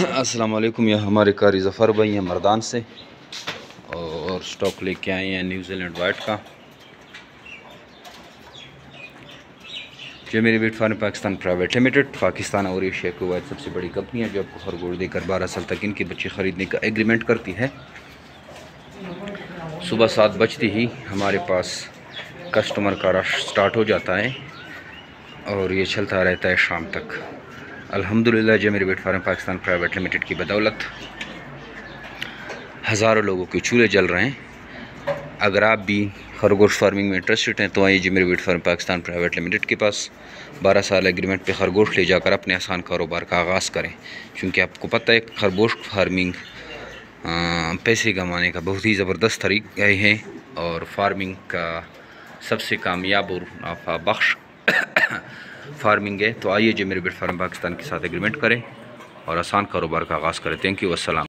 अस्सलाम वालेकुम। यह हमारे कारी ज़फ़र भाई हैं मर्दान से और स्टॉक लेके आए हैं न्यूजीलैंड वाइट का। जो मेरी wheat farm Pakistan private limited Pakistan और एशिया की वाइट सबसे बड़ी कंपनी है जो आपको खरगोश देकर 12 साल तक इनके बच्चे ख़रीदने का एग्रीमेंट करती है। सुबह 7 बजते ही हमारे पास कस्टमर का रश स्टार्ट हो जाता है और ये चलता रहता है शाम तक। अल्हम्दुलिल्लाह जो मेरी wheat farm Pakistan private limited की बदौलत हज़ारों लोगों के चूल्हे जल रहे हैं। अगर आप भी खरगोश फार्मिंग में इंटरेस्टेड हैं तो आइए जी मेरी wheat farm Pakistan private limited के पास 12 साल एग्रीमेंट पे खरगोश ले जाकर अपने आसान कारोबार का आगाज़ करें, क्योंकि आपको पता है खरगोश फार्मिंग पैसे कमाने का बहुत ही ज़बरदस्त तरीका है और फार्मिंग का सबसे कामयाब और मुनाफा बख्श फार्मिंग है। तो आइए जी मेरे वीट फार्म पाकिस्तान के साथ एग्रीमेंट करें और आसान कारोबार का आगाज़ करें। Thank you. अस्सलाम।